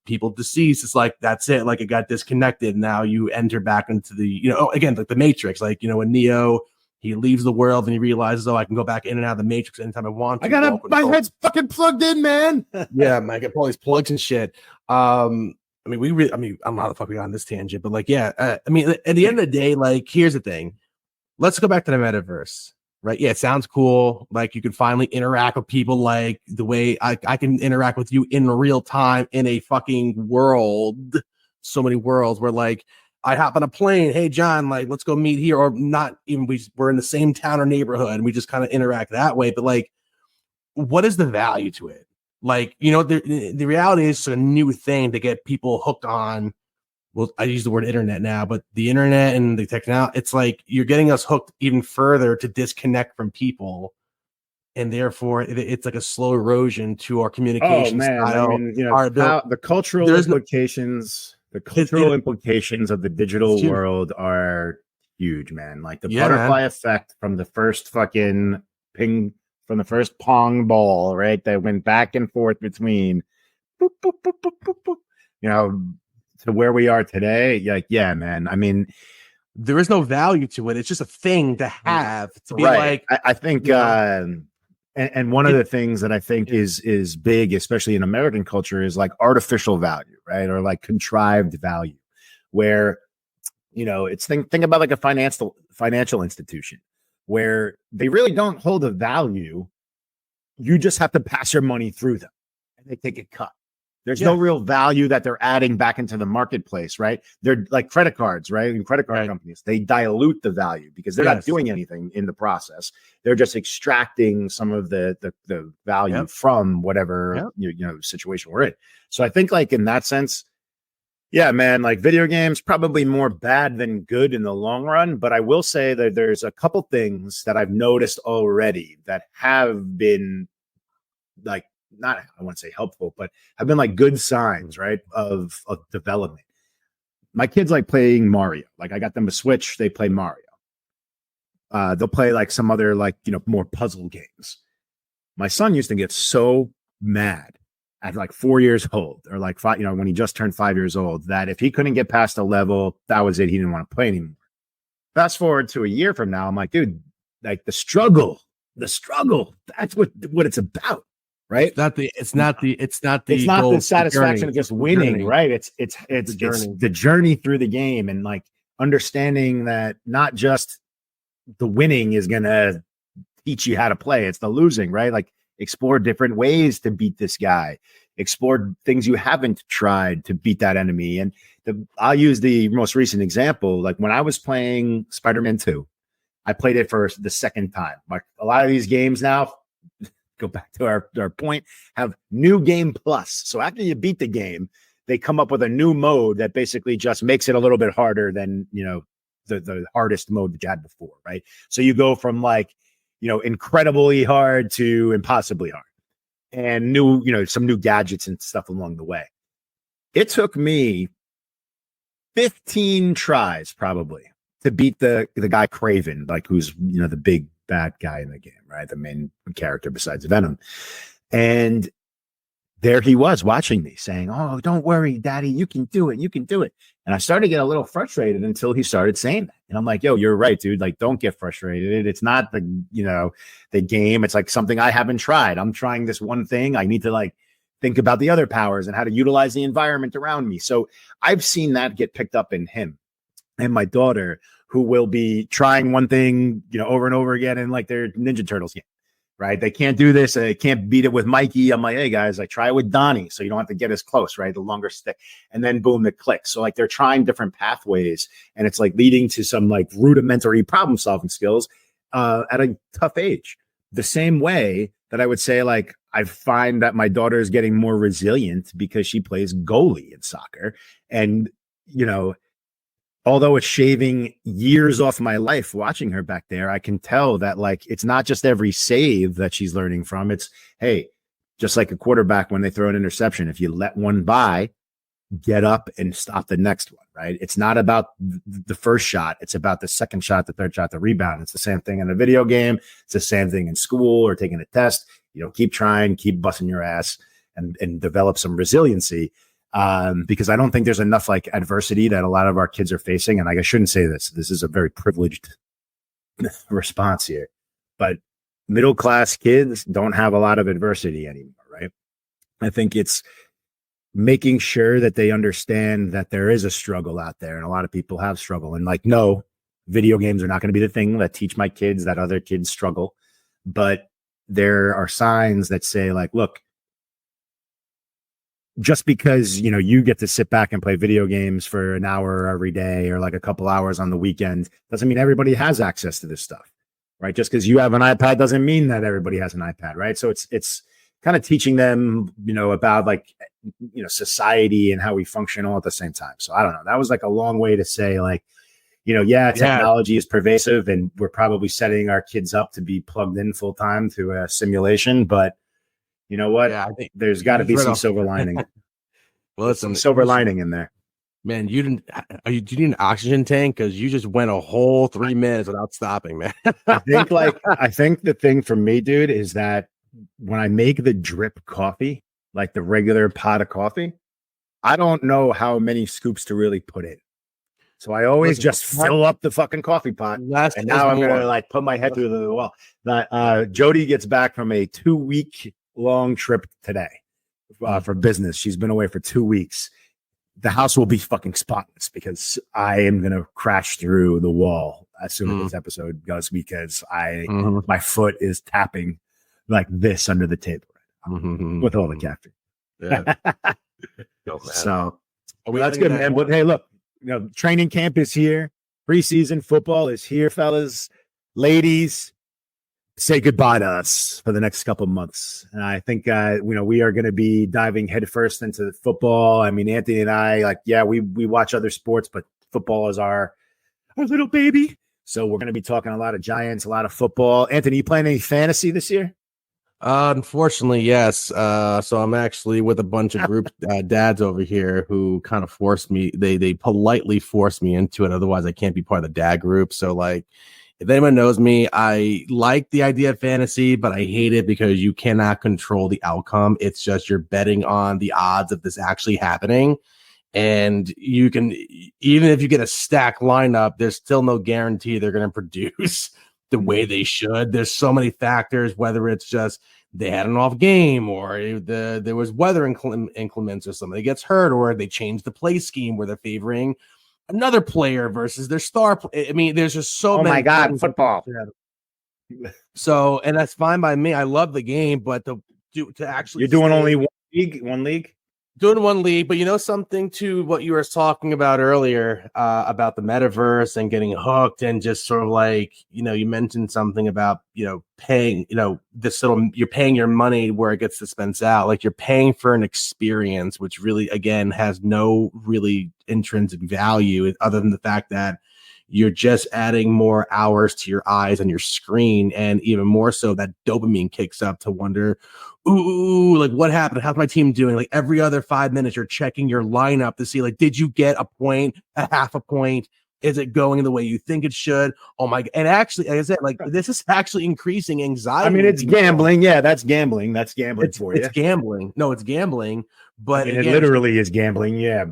people deceased. It's like, that's it. Like, it got disconnected. Now you enter back into the, again, like the Matrix, like, when Neo, he leaves the world and he realizes, I can go back in and out of the Matrix anytime I want to. My head's fucking plugged in, man. Yeah, man, I get all these plugs and shit. I don't know how the fuck we got on this tangent, but like, yeah, at the end of the day, like, here's the thing. Let's go back to the metaverse, right? Yeah, it sounds cool. Like, you can finally interact with people like the way I can interact with you in real time in a fucking world. So many worlds where, like, I hop on a plane. Hey, John, like, let's go meet here. Or not even, we're in the same town or neighborhood and we just kind of interact that way. But like, what is the value to it? Like, the reality is it's a new thing to get people hooked on. Well, I use the word internet now, but the internet and the technology, it's like you're getting us hooked even further to disconnect from people. And therefore, it's like a slow erosion to our communication style. I mean, the cultural implications. The cultural implications of the digital world are huge, man. Like the butterfly effect from the first fucking ping, from the first pong ball, right? That went back and forth between, boop, boop, boop, boop, boop, boop, to where we are today. Like, yeah, man. I mean, there is no value to it. It's just a thing to have, to be like. I think, and one of the things that I think is big, especially in American culture, is like artificial value, right? Or like contrived value, where, it's think about like a financial institution where they really don't hold a value. You just have to pass your money through them and they take a cut. There's no real value that they're adding back into the marketplace, right? They're like credit cards, right? And credit card companies, they dilute the value because they're not doing anything in the process. They're just extracting some of the value from whatever situation we're in. So I think, like, in that sense, yeah, man, like video games probably more bad than good in the long run. But I will say that there's a couple things that I've noticed already that have been like, not, I want to say helpful, but have been like good signs, right, of development. My kids like playing Mario. Like, I got them a Switch, they play Mario. They'll play like some other, like, more puzzle games. My son used to get so mad at like 4 years old, or like 5, when he just turned 5 years old, that if he couldn't get past a level, that was it. He didn't want to play anymore. Fast forward to a year from now, I'm like, dude, like the struggle, that's what it's about. Right? It's not the satisfaction of just winning, right? It's the journey through the game, and like understanding that not just the winning is gonna teach you how to play, it's the losing, right? Like, explore different ways to beat this guy, explore things you haven't tried to beat that enemy. And I'll use the most recent example. Like, when I was playing Spider-Man 2, I played it for the second time. Like, a lot of these games now, go back to our point, have new game plus. So after you beat the game, they come up with a new mode that basically just makes it a little bit harder than, the hardest mode that you had before, right? So you go from like, incredibly hard to impossibly hard, and some new gadgets and stuff along the way. It took me 15 tries probably to beat the guy Craven, like, who's, the big bad guy in the game, right? The main character besides Venom. And there he was watching me saying, "Oh, don't worry, Daddy, you can do it. You can do it." And I started to get a little frustrated until he started saying that. And I'm like, "Yo, you're right, dude. Like, don't get frustrated. It's not the game. It's like something I haven't tried. I'm trying this one thing. I need to like think about the other powers and how to utilize the environment around me." So I've seen that get picked up in him. And my daughter, who will be trying one thing, over and over again in like their Ninja Turtles game, right? They can't do this. They can't beat it with Mikey. I'm like, "Hey guys, like, try it with Donnie, so you don't have to get as close, right? The longer stick." And then boom, it clicks. So like, they're trying different pathways, and it's like leading to some like rudimentary problem solving skills at a tough age. The same way that I would say, like, I find that my daughter is getting more resilient because she plays goalie in soccer. And, although it's shaving years off my life watching her back there, I can tell that, like, it's not just every save that she's learning from. It's, hey, just like a quarterback when they throw an interception, if you let one by, get up and stop the next one, right? It's not about the first shot. It's about the second shot, the third shot, the rebound. It's the same thing in a video game. It's the same thing in school or taking a test. Keep trying, keep busting your ass, and develop some resiliency. because I don't think there's enough like adversity that a lot of our kids are facing. And like, I shouldn't say this. This is a very privileged response here, but middle class kids don't have a lot of adversity anymore, right? I think it's making sure that they understand that there is a struggle out there, and a lot of people have struggle. And like, no, video games are not going to be the thing that teach my kids that other kids struggle, but there are signs that say like, look, just because, you know, you get to sit back and play video games for an hour every day or like a couple hours on the weekend doesn't mean everybody has access to this stuff, right? Just because you have an iPad doesn't mean that everybody has an iPad, right? So it's kind of teaching them, you know, about like, you know, society and how we function all at the same time. So I don't know. That was like a long way to say like, you know, yeah, technology is pervasive and we're probably setting our kids up to be plugged in full time to a simulation, but you know what? Yeah, I think there's got to be some silver lining. Well, it's some silver lining in there. Man, do you need an oxygen tank? Because you just went a whole 3 minutes without stopping, man. I think the thing for me, dude, is that when I make the drip coffee, like the regular pot of coffee, I don't know how many scoops to really put in. So I always just fill up the fucking coffee pot. And now I'm going to like put my head through the wall. Jody gets back from a 2-week long trip today for business. She's been away for 2 weeks. The house will be fucking spotless because I am going to crash through the wall as soon as this episode goes, because my foot is tapping like this under the table with all the caffeine. Yeah. So that's good, man. But hey, look, you know, training camp is here. Preseason football is here, fellas. Ladies, say goodbye to us for the next couple of months. And I think, you know, we are going to be diving headfirst into football. I mean, Anthony and I, like, yeah, we watch other sports, but football is our little baby. So we're going to be talking a lot of Giants, a lot of football. Anthony, you playing any fantasy this year? Unfortunately, yes. So I'm actually with a bunch of group dads over here who kind of forced me. They politely forced me into it. Otherwise, I can't be part of the dad group. So like, if anyone knows me, I like the idea of fantasy, but I hate it because you cannot control the outcome. It's just you're betting on the odds of this actually happening. And you can, even if you get a stacked lineup, there's still no guarantee they're going to produce the way they should. There's so many factors, whether it's just they had an off game or there was weather inclements or somebody gets hurt, or they changed the play scheme where they're favoring another player versus their star. I mean, there's just so many. Oh my God, football. So, and that's fine by me. I love the game, but to actually, you're doing only one league. Doing one league, but you know something to what you were talking about earlier about the metaverse and getting hooked, and just sort of like, you know, you mentioned something about, you know, paying, you know, you're paying your money where it gets dispensed out. Like you're paying for an experience, which really, again, has no really intrinsic value other than the fact that you're just adding more hours to your eyes on your screen. And even more so, that dopamine kicks up to wonder, ooh, like what happened? How's my team doing? Like every other 5 minutes, you're checking your lineup to see, like, did you get a point, a half a point? Is it going the way you think it should? Oh my! And actually, like I said, like this is actually increasing anxiety. I mean, it's gambling. Yeah, that's gambling. That's gambling for you. It's gambling. No, it's gambling. But I mean, again, it literally is gambling. Yeah,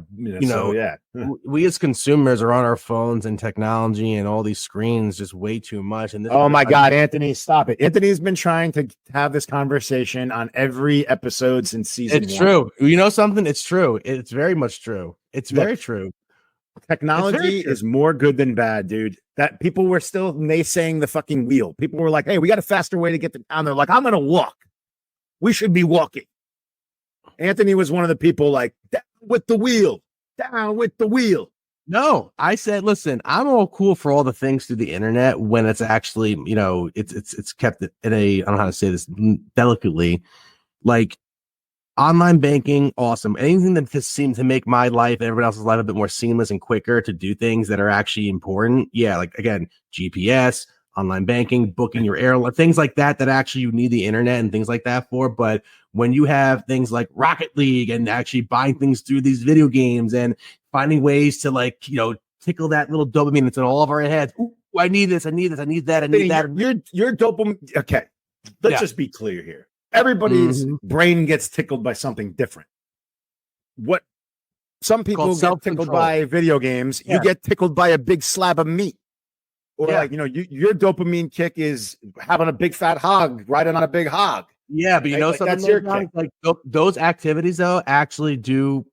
we as consumers are on our phones and technology and all these screens just way too much. And oh my God, Anthony, stop it! Anthony's been trying to have this conversation on every episode since season. It's true. You know something? It's true. It's very much true. It's very true. Technology is more good than bad, dude. That people were still naysaying the fucking wheel. People were like, hey, we got a faster way to get to town. They're like, I'm going to walk. We should be walking. Anthony was one of the people like, down with the wheel. Down with the wheel. No, I said, listen, I'm all cool for all the things through the internet when it's actually, you know, it's kept in a, I don't know how to say this delicately, like, online banking, awesome. Anything that just seems to make my life and everyone else's life a bit more seamless and quicker to do things that are actually important. Yeah, like again, GPS, online banking, booking your airline, things like that, that actually you need the internet and things like that for. But when you have things like Rocket League and actually buying things through these video games and finding ways to, like, you know, tickle that little dopamine that's in all of our heads. Ooh, I need this, I need this, I need that, I need that. Your dopamine. Okay, let's just be clear here. Everybody's brain gets tickled by something different. What Some people get tickled self-control. by video games. You get tickled by a big slab of meat. Or like, your dopamine kick is having a big fat hog, riding on a big hog. Yeah, but right? something, that's your kick. like those activities though actually do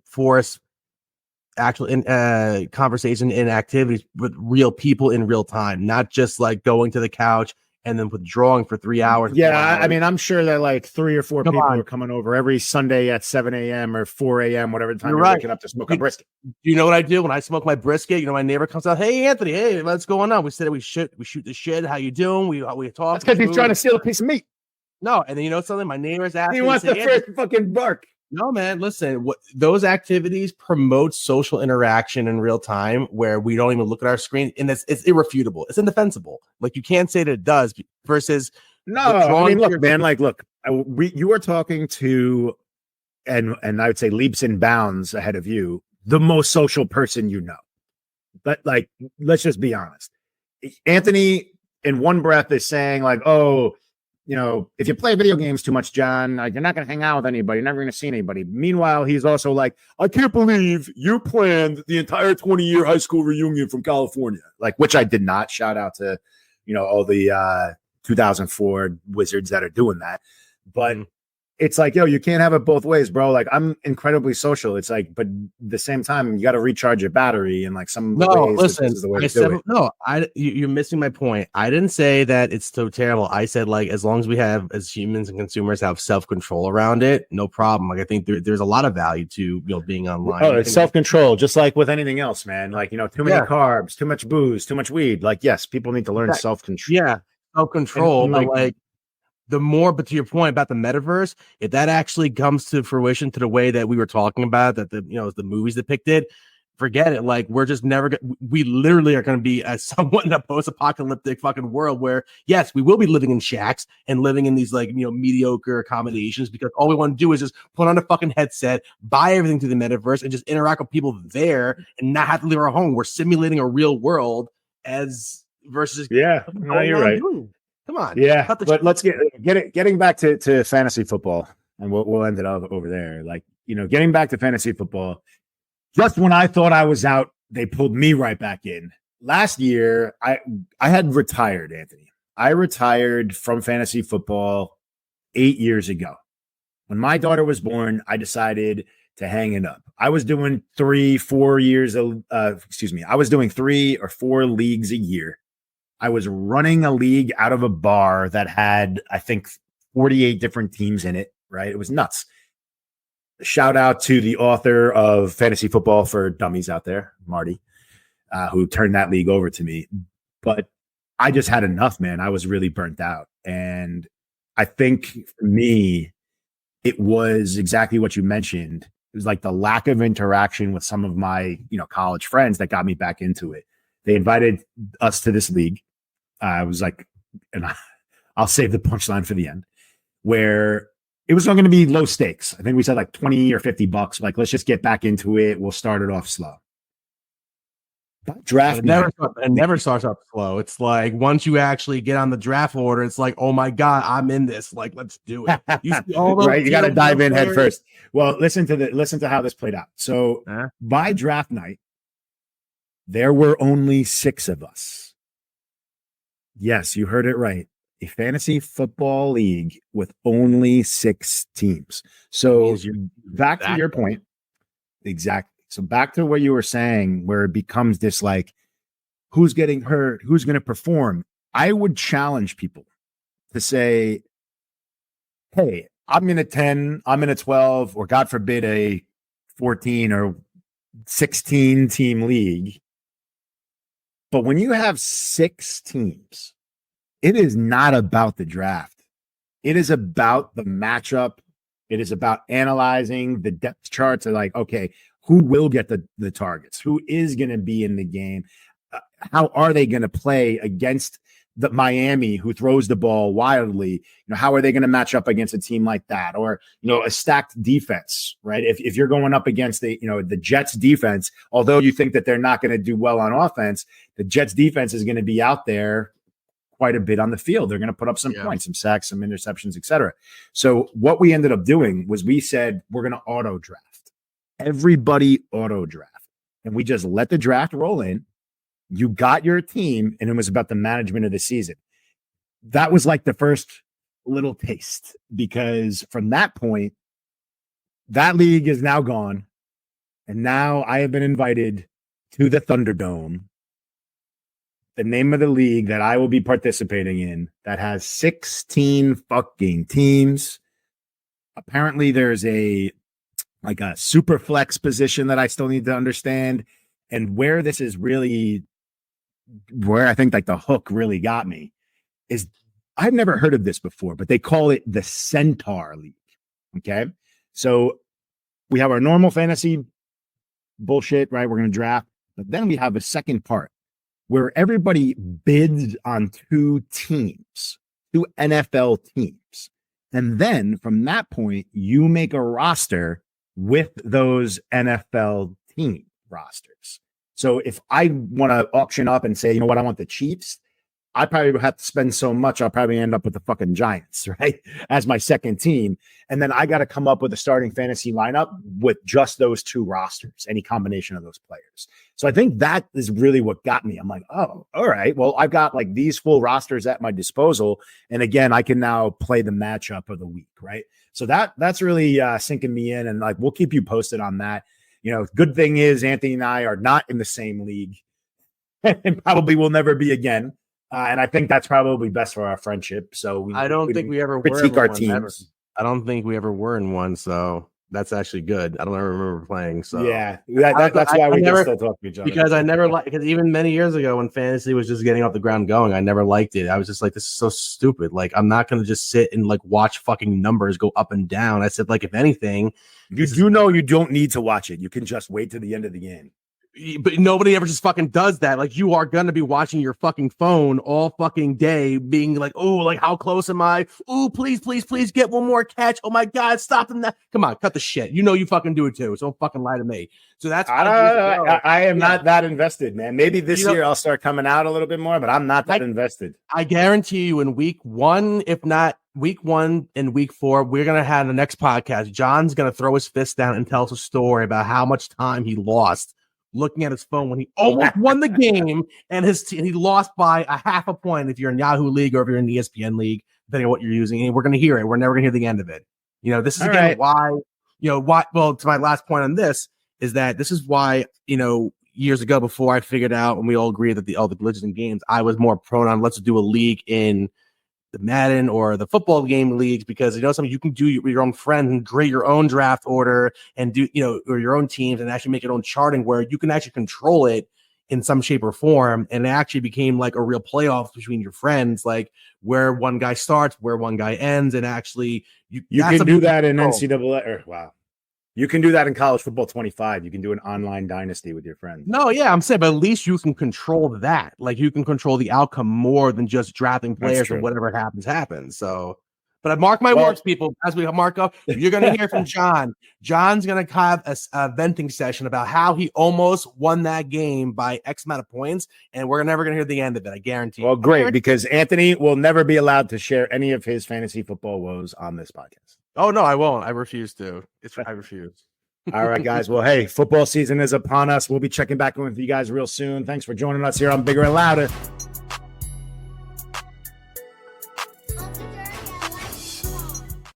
force actual conversation and activities with real people in real time, not just like going to the couch and then withdrawing for 3 hours. Yeah, I mean, I'm sure that like 3 or 4 people are coming over every Sunday at 7 a.m. or 4 a.m., whatever time you're waking up to smoke a brisket. You know what I do when I smoke my brisket? My neighbor comes out, hey, Anthony, hey, what's going on? We said we shoot the shit. How you doing? We talk. That's because he's trying to steal a piece of meat. No, and then something? My neighbor's asking. He wants the first fucking bark. No, man, listen, those activities promote social interaction in real time where we don't even look at our screen, and it's irrefutable. It's indefensible. Like, you can't say that it does versus no. I mean, look, man, you are talking to, and I would say leaps and bounds ahead of you, the most social person you know. But like, let's just be honest. Anthony, in one breath, is saying like, oh, if you play video games too much, John, you're not going to hang out with anybody. You're never going to see anybody. Meanwhile, he's also like, I can't believe you planned the entire 20-year high school reunion from California, like, which I did not. Shout out to, all the 2004 Wizards that are doing that. But it's like, yo, you can't have it both ways, bro. Like, I'm incredibly social. It's like, but at the same time, you got to recharge your battery, and like some ways, listen, this is the way to do it. You're missing my point. I didn't say that it's so terrible. I said, like, as long as we have, as humans and consumers, have self-control around it, no problem. Like, I think there's a lot of value to being online. Oh, it's self-control, just like with anything else, man. Like, too many carbs, too much booze, too much weed. Like, yes, people need to learn self-control. Yeah, self-control, but like. But to your point about the metaverse, if that actually comes to fruition to the way that we were talking about, that the movies depicted, forget it. Like, we're just never we literally are going to be somewhat in a post-apocalyptic fucking world where, yes, we will be living in shacks and living in these mediocre accommodations, because all we want to do is just put on a fucking headset, buy everything through the metaverse, and just interact with people there and not have to leave our home. We're simulating a real world versus you're right. Come on. Yeah, but let's getting back to fantasy football, and we'll end it up over there. Like, getting back to fantasy football, just when I thought I was out, they pulled me right back in. Last year, I had retired, Anthony. I retired from fantasy football 8 years ago. When my daughter was born, I decided to hang it up. I was doing 3-4 years. I was doing 3 or 4 leagues a year. I was running a league out of a bar that had, I think, 48 different teams in it, right? It was nuts. Shout out to the author of Fantasy Football for Dummies out there, Marty, who turned that league over to me. But I just had enough, man. I was really burnt out. And I think for me, it was exactly what you mentioned. It was like the lack of interaction with some of my, college friends that got me back into it. They invited us to this league. I was like, and I'll save the punchline for the end, where it was not going to be low stakes. I think we said like $20 or $50. Like, let's just get back into it. We'll start it off slow. Draft it never starts off slow. It's like once you actually get on the draft order, it's like, oh my God, I'm in this. Like, let's do it. You see all those right? You got to dive in head first. Well, listen to how this played out. So by draft night, there were only 6 of us. Yes, you heard it right. A fantasy football league with only 6 teams. So back to your point. Exactly. So back to what you were saying, where it becomes this like, who's getting hurt? Who's going to perform? I would challenge people to say, hey, I'm in a 10, I'm in a 12, or God forbid a 14 or 16 team league. But when you have 6 teams, it is not about the draft. It is about the matchup. It is about analyzing the depth charts. Are like, okay, who will get the targets? Who is going to be in the game? How are they going to play against the Miami, who throws the ball wildly? How are they going to match up against a team like that? Or, a stacked defense, right? If you're going up against the Jets defense, although you think that they're not going to do well on offense, the Jets defense is going to be out there quite a bit on the field. They're going to put up some points, some sacks, some interceptions, etc. So what we ended up doing was we said, we're going to auto draft everybody auto draft. And we just let the draft roll in. You got your team, and it was about the management of the season. That was like the first little taste, because from that point, that league is now gone. And now I have been invited to the Thunderdome, the name of the league that I will be participating in, that has 16 fucking teams. Apparently there's a super flex position that I still need to understand. And where this is really, where I think like the hook really got me, is I've never heard of this before, but they call it the Centaur League. Okay. So we have our normal fantasy bullshit, right? We're going to draft, but then we have a second part where everybody bids on two NFL teams. And then from that point, you make a roster with those NFL team rosters. So if I want to auction up and say, you know what, I want the Chiefs, I probably would have to spend so much, I'll probably end up with the fucking Giants, right? As my second team. And then I got to come up with a starting fantasy lineup with just those two rosters, any combination of those players. So I think that is really what got me. I'm like, oh, all right. Well, I've got like these full rosters at my disposal. And again, I can now play the matchup of the week, right? So that's really sinking me in. And like, we'll keep you posted on that. You know, good thing is Anthony and I are not in the same league and probably will never be again. And I think that's probably best for our friendship. So I don't think we ever critique our teams. Ever. I don't think we ever were in one. So that's actually good. I don't ever remember playing. So yeah, that's why we can still talk to each other. Because I never because even many years ago when fantasy was just getting off the ground going, I never liked it. I was just like, this is so stupid. Like, I'm not going to just sit and like watch fucking numbers go up and down. I said, like, if anything, you do know you don't need to watch it. You can just wait to the end of the game. But nobody ever just fucking does that. Like, you are going to be watching your fucking phone all fucking day being like, oh, like, how close am I? Oh, please get one more catch. Oh my God, stop them. Come on, cut the shit. You know you fucking do it too. So don't fucking lie to me. So that's I am not that invested, man. Maybe this year I'll start coming out a little bit more, but I'm not that invested. I guarantee you in week 1, if not week 1 and week 4, we're going to have the next podcast. John's going to throw his fist down and tell us a story about how much time he lost looking at his phone when he almost won the game and he lost by a half a point if you're in Yahoo League or if you're in the ESPN League, depending on what you're using. And we're going to hear it. We're never going to hear the end of it. You know, this is again why, well, to my last point on this is that this is why, years ago before I figured out and we all agreed that all the glitches in games, I was more prone on let's do a league in the Madden or the football game leagues, because something you can do with your own friend and create your own draft order and do or your own teams and actually make your own charting where you can actually control it in some shape or form, and it actually became like a real playoff between your friends, like where one guy starts, where one guy ends, and actually you can do that in NCAA. Wow. You can do that in college football 25. You can do an online dynasty with your friends. No, yeah, I'm saying, but at least you can control that. Like, you can control the outcome more than just drafting players and whatever happens. So, but mark my words, people, as we mark up, you're going to hear from John. John's going to have a venting session about how he almost won that game by X amount of points, and we're never going to hear the end of it. I guarantee. Well, great, because Anthony will never be allowed to share any of his fantasy football woes on this podcast. Oh, no, I won't. I refuse to. I refuse. All right, guys. Well, hey, football season is upon us. We'll be checking back in with you guys real soon. Thanks for joining us here on Bigger and Louder.